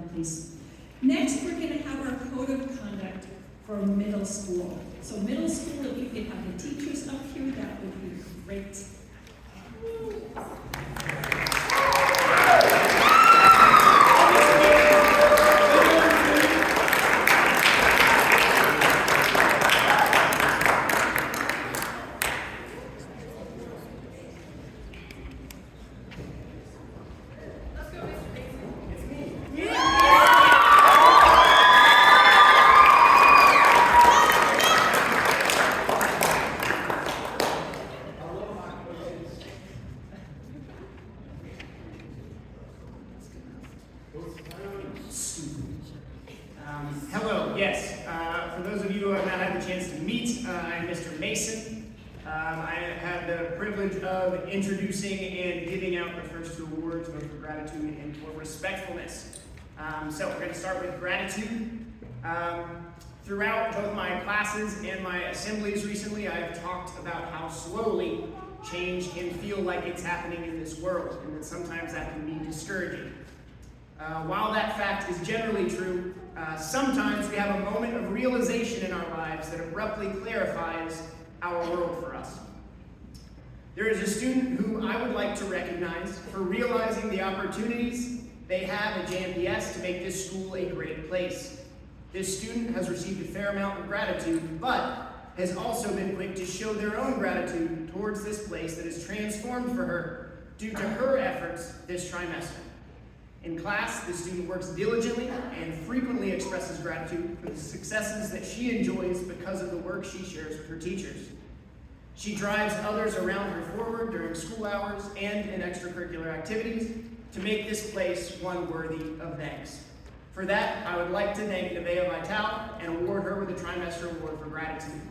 down, please. Next, we're going to have our code of conduct for middle school. So middle school, if you could have the teachers up here, that would be great. Hello, yes. For those of you who have not had the chance to meet, I'm Mr. Mason. I had the privilege of introducing and giving out the first two awards, both for gratitude and for respectfulness. So we're going to start with gratitude. Throughout both my classes and my assemblies recently, I've talked about how slowly change can feel like it's happening in this world, and that sometimes that can be discouraging. While that fact is generally true, sometimes we have a moment of realization in our lives that abruptly clarifies our world for us. There is a student who I would like to recognize for realizing the opportunities they have at JMPS to make this school a great place. This student has received a fair amount of gratitude, but has also been quick to show their own gratitude towards this place that is transformed for her due to her efforts this trimester. In class, the student works diligently and frequently expresses gratitude for the successes that she enjoys because of the work she shares with her teachers. She drives others around her forward during school hours and in extracurricular activities to make this place one worthy of thanks. For that, I would like to thank Nevaeh Vital and award her with a trimester award for gratitude.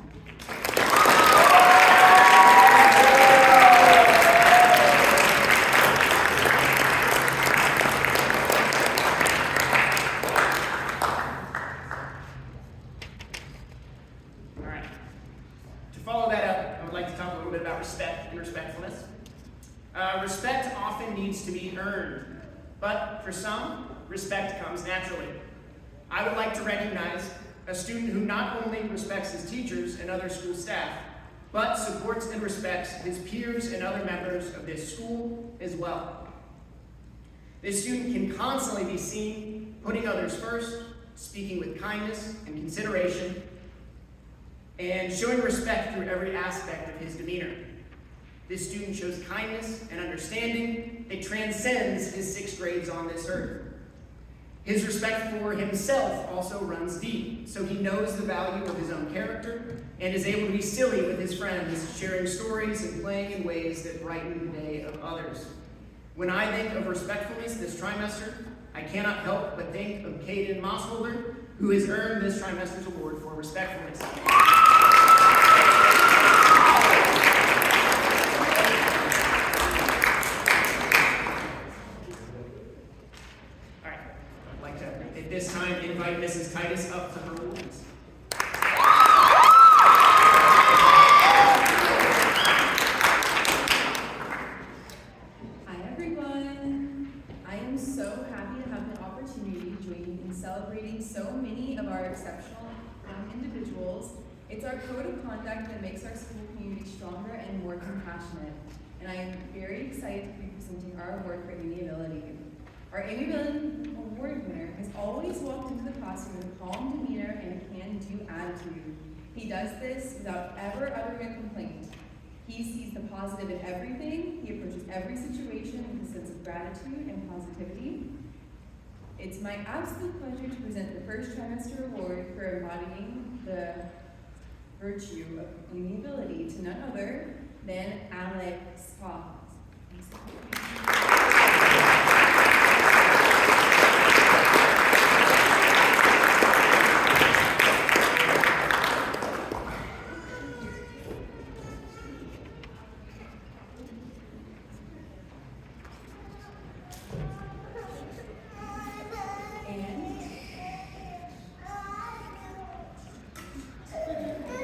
Respect and respectfulness. Respect often needs to be earned, but for some, respect comes naturally. I would like to recognize a student who not only respects his teachers and other school staff, but supports and respects his peers and other members of this school as well. This student can constantly be seen putting others first, speaking with kindness and consideration, and showing respect through every aspect of his demeanor. This student shows kindness and understanding that transcends his 6 grades on this earth. His respect for himself also runs deep, so he knows the value of his own character and is able to be silly with his friends, sharing stories and playing in ways that brighten the day of others. When I think of respectfulness this trimester, I cannot help but think of Caden Mossholder, who has earned this trimester's award for respectfulness. This time, invite Mrs. Titus up to her awards. Hi everyone. I am so happy to have the opportunity to join in celebrating so many of our exceptional young individuals. It's our code of conduct that makes our school community stronger and more compassionate. And I am very excited to be presenting our award for amiability. Our amiability award winner has always walked into the classroom with a calm demeanor and a can-do attitude. He does this without ever uttering a complaint. He sees the positive in everything. He approaches every situation with a sense of gratitude and positivity. It's my absolute pleasure to present the first trimester award for embodying the virtue of amiability to none other than Alex Fox.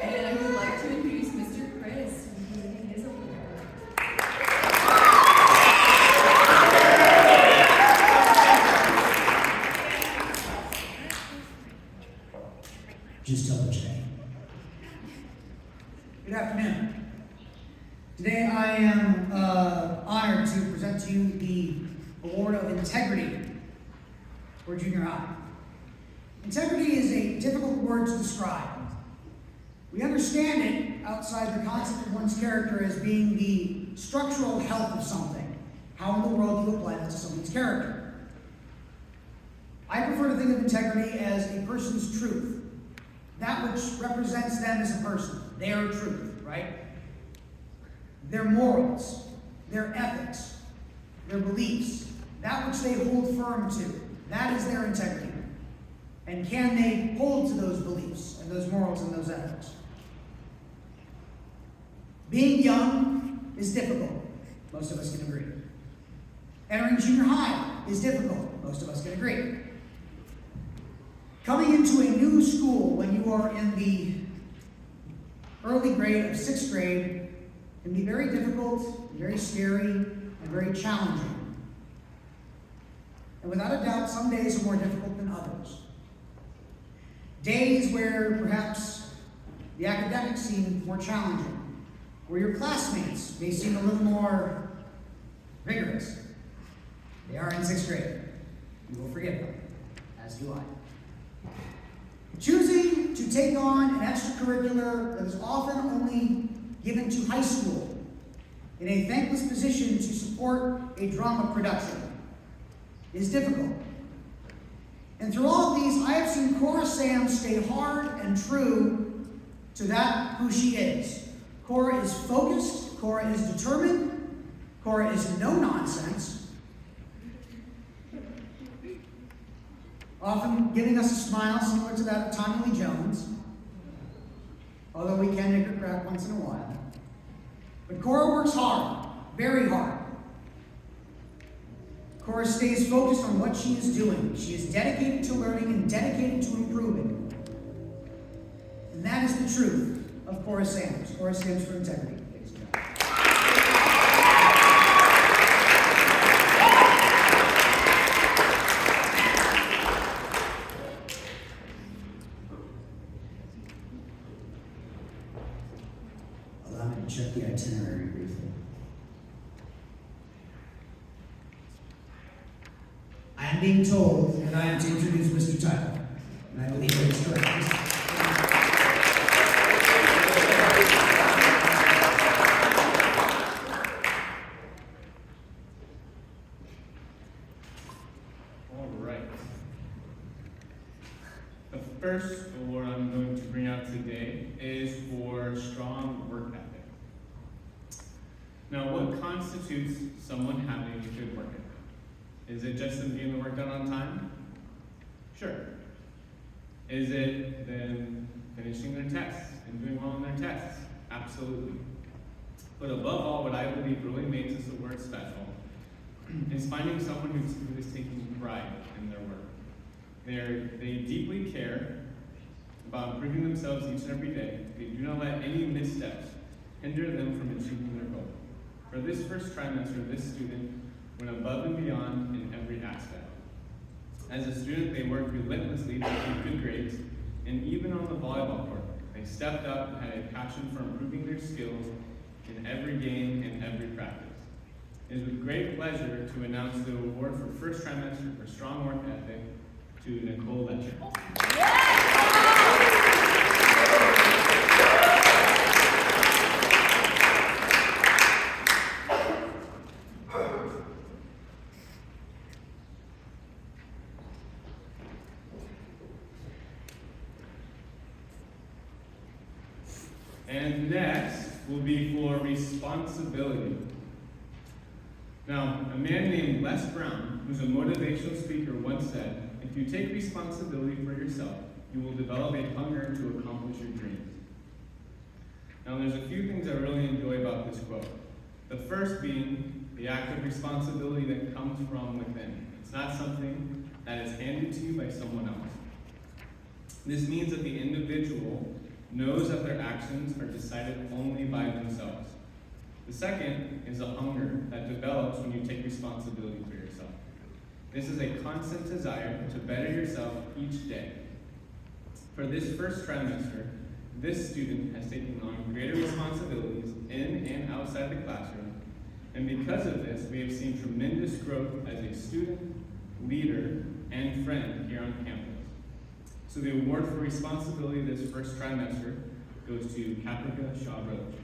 And I would like to introduce Mr. Chris, who is his award. just double check. Good afternoon. Today I am honored to present to you the Award of Integrity for junior high. Integrity is a difficult word to describe. We understand it outside the concept of one's character as being the structural health of something. How in the world do you apply that to someone's character? I prefer to think of integrity as a person's truth. That which represents them as a person. Their truth, right? Their morals, their ethics, their beliefs, that which they hold firm to. That is their integrity. And can they hold to those beliefs and those morals and those ethics? Being young is difficult. Most of us can agree. Entering junior high is difficult. Most of us can agree. Coming into a new school when you are in the early grade of 6th grade can be very difficult, very scary, and very challenging. And without a doubt, some days are more difficult than others. Days where perhaps the academics seem more challenging, where your classmates may seem a little more rigorous. They are in 6th grade. You will forgive them, as do I. Choosing to take on an extracurricular that is often only given to high school in a thankless position to support a drama production is difficult. And through all of these, I have seen Cora Sam stay hard and true to that who she is. Cora is focused, Cora is determined, Cora is no nonsense, often giving us a smile similar to that of Tommy Lee Jones, although we can make her crack once in a while. But Cora works hard, very hard. Cora stays focused on what she is doing. She is dedicated to learning and dedicated to improving. And that is the truth of Cora Sanders. Cora Sanders for Integrity. Ladies and gentlemen. Allow me to check the itinerary briefly. I am being told that I am to introduce Mr. Tyler, and I believe that is correct. All right. The first award I'm going to bring out today is for strong work ethic. Now, what constitutes someone having a good work ethic? Is it just them getting the work done on time? Sure. Is it them finishing their tests and doing well on their tests? Absolutely. But above all, what I believe really makes this award special is finding someone who is taking pride in their work. They deeply care about improving themselves each and every day. They do not let any missteps hinder them from achieving their goal. For this first trimester, this student went above and beyond in every aspect. As a student, they worked relentlessly to achieve good grades, and even on the volleyball court, they stepped up and had a passion for improving their skills in every game and every practice. It is with great pleasure to announce the award for first trimester for strong work ethic to Nicole Letcher. And next will be for responsibility. Now, a man named Les Brown, who's a motivational speaker, once said, "If you take responsibility for yourself, you will develop a hunger to accomplish your dreams." Now, there's a few things I really enjoy about this quote. The first being the act of responsibility that comes from within. It's not something that is handed to you by someone else. This means that the individual knows that their actions are decided only by themselves. The second is a hunger that develops when you take responsibility for yourself. This is a constant desire to better yourself each day. For this first trimester, this student has taken on greater responsibilities in and outside the classroom, and because of this, we have seen tremendous growth as a student, leader, and friend here on campus. So the award for responsibility this first trimester goes to Caprica Shaw Roach.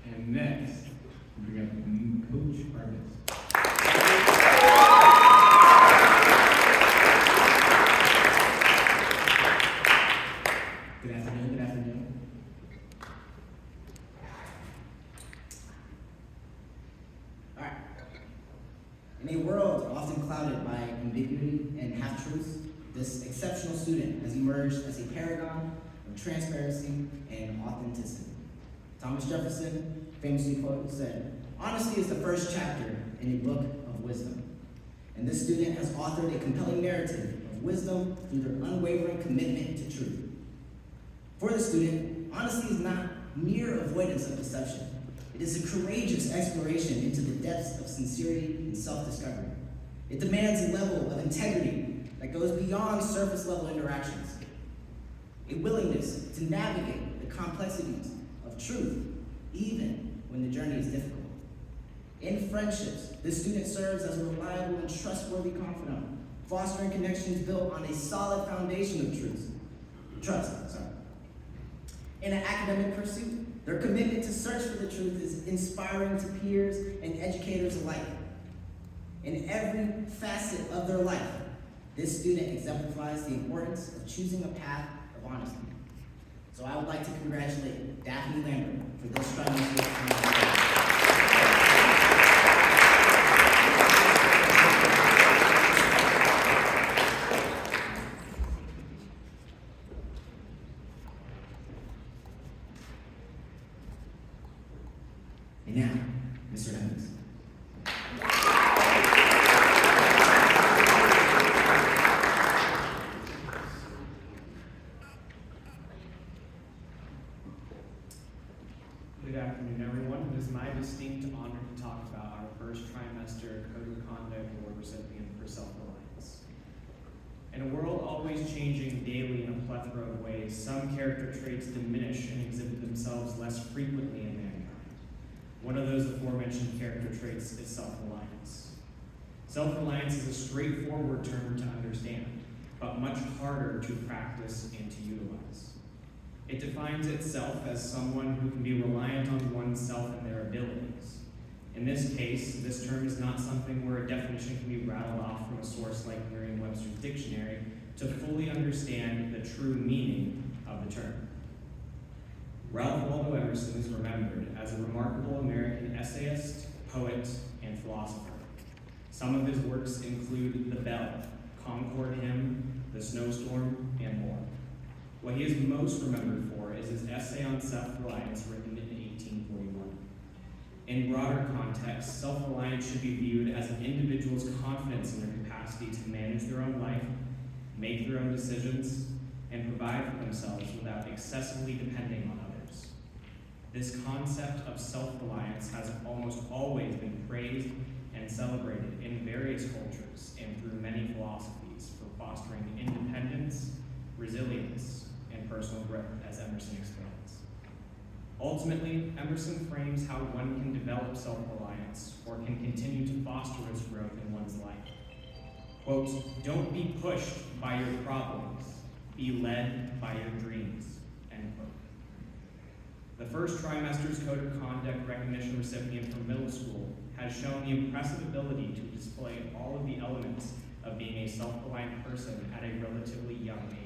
And next, we got Coach Harvest. Good afternoon, good afternoon. All right. In a world often clouded by ambiguity and half-truths, this exceptional student has emerged as a paragon of transparency and authenticity. Thomas Jefferson famously said, "Honesty is the first chapter in a book of wisdom." And this student has authored a compelling narrative of wisdom through their unwavering commitment to truth. For the student, honesty is not mere avoidance of deception. It is a courageous exploration into the depths of sincerity and self-discovery. It demands a level of integrity that goes beyond surface-level interactions, a willingness to navigate the complexities of truth, even when the journey is difficult. In friendships, this student serves as a reliable and trustworthy confidant, fostering connections built on a solid foundation of trust. In an academic pursuit, their commitment to search for the truth is inspiring to peers and educators alike. In every facet of their life, this student exemplifies the importance of choosing a path of honesty. So I would like to congratulate Daphne Lambert for this trimester. And now, Mr. Evans. Good afternoon, everyone. It is my distinct honor to talk about our first trimester Code of Conduct Award recipient for self-reliance. In a world always changing daily in a plethora of ways, some character traits diminish and exhibit themselves less frequently in mankind. One of those aforementioned character traits is self-reliance. Self-reliance is a straightforward term to understand, but much harder to practice and to utilize. It defines itself as someone who can be reliant on oneself and their abilities. In this case, this term is not something where a definition can be rattled off from a source like Merriam-Webster's dictionary to fully understand the true meaning of the term. Ralph Waldo Emerson is remembered as a remarkable American essayist, poet, and philosopher. Some of his works include The Bell, Concord Hymn, The Snowstorm, and more. What he is most remembered for is his essay on self-reliance written in 1841. In broader context, self-reliance should be viewed as an individual's confidence in their capacity to manage their own life, make their own decisions, and provide for themselves without excessively depending on others. This concept of self-reliance has almost always been praised and celebrated in various cultures and through many philosophies for fostering independence, resilience, and personal growth, as Emerson explains. Ultimately, Emerson frames how one can develop self-reliance or can continue to foster its growth in one's life. Quote, "Don't be pushed by your problems, be led by your dreams," end quote. The first trimester's Code of Conduct recognition recipient from middle school has shown the impressive ability to display all of the elements of being a self-reliant person at a relatively young age.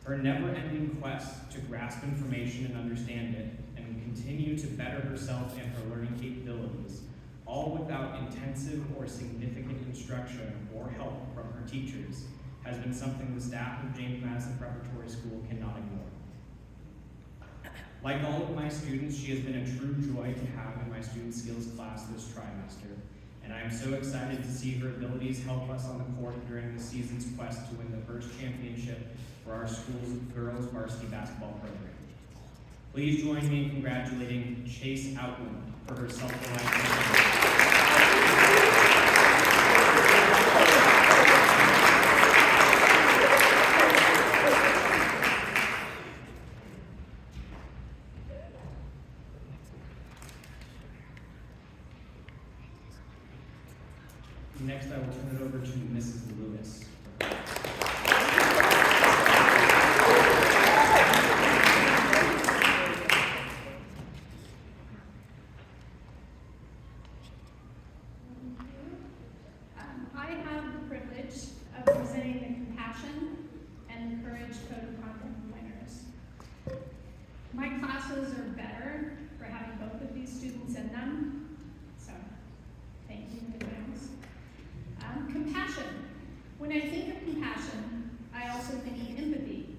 Her never-ending quest to grasp information and understand it, and continue to better herself and her learning capabilities, all without intensive or significant instruction or help from her teachers, has been something the staff of James Madison Preparatory School cannot ignore. Like all of my students, she has been a true joy to have in my student skills class this trimester, and and I am so excited to see her abilities help us on the court during the season's quest to win the first championship for our school's girls varsity basketball program. Please join me in congratulating Chase Outland for her self-reliant. Next, I will turn it over to Mrs. Lewis. I have the privilege of presenting the Compassion and the Courage Code of Conduct winners. My classes are better for having both of these students in them, so thank you in advance. Compassion. When I think of compassion, I also think of empathy.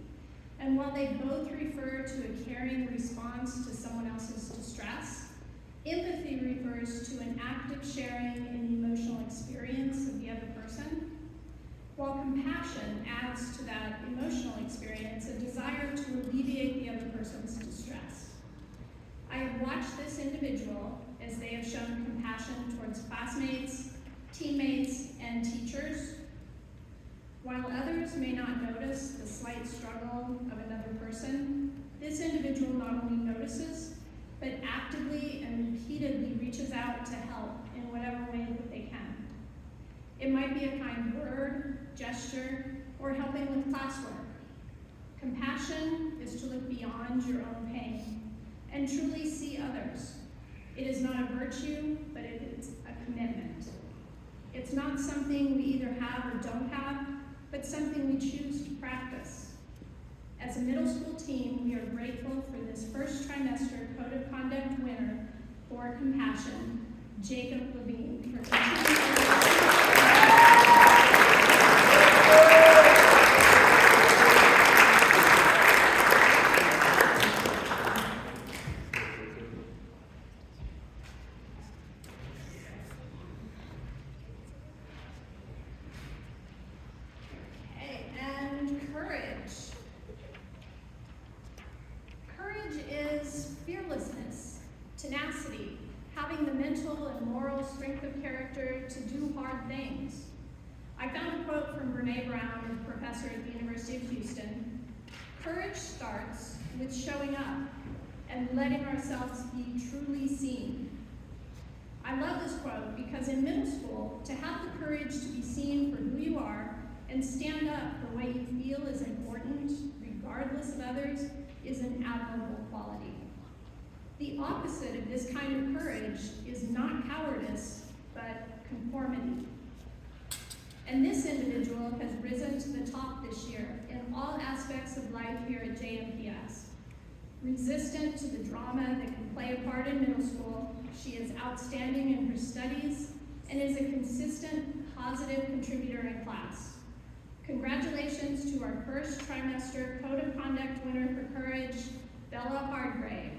And while they both refer to a caring response to someone else's distress, empathy refers to an active sharing in the emotional experience of the other person, while compassion adds to that emotional experience a desire to alleviate the other person's distress. I have watched this individual as they have shown compassion towards classmates, teammates, and teachers. While others may not notice the slight struggle of another person, this individual not only notices, but actively and repeatedly reaches out to help in whatever way that they can. It might be a kind word, gesture, or helping with classwork. Compassion is to look beyond your own pain and truly see others. It is not a virtue, but it is a commitment. It's not something we either have or don't have, but something we choose to practice. As a middle school team, we are grateful for this first trimester Code of Conduct winner for compassion, Jacob Levine, for fearlessness, tenacity, having the mental and moral strength of character to do hard things. I found a quote from Brene Brown, a professor at the University of Houston. Courage starts with showing up and letting ourselves be truly seen. I love this quote because in middle school, to have the courage to be seen for who you are and stand up for what you feel is important, regardless of others, is an admirable quality. The opposite of this kind of courage is not cowardice, but conformity. And this individual has risen to the top this year in all aspects of life here at JMPS. Resistant to the drama that can play a part in middle school, she is outstanding in her studies and is a consistent, positive contributor in class. Congratulations to our first trimester Code of Conduct winner for Courage, Bella Hardgrave.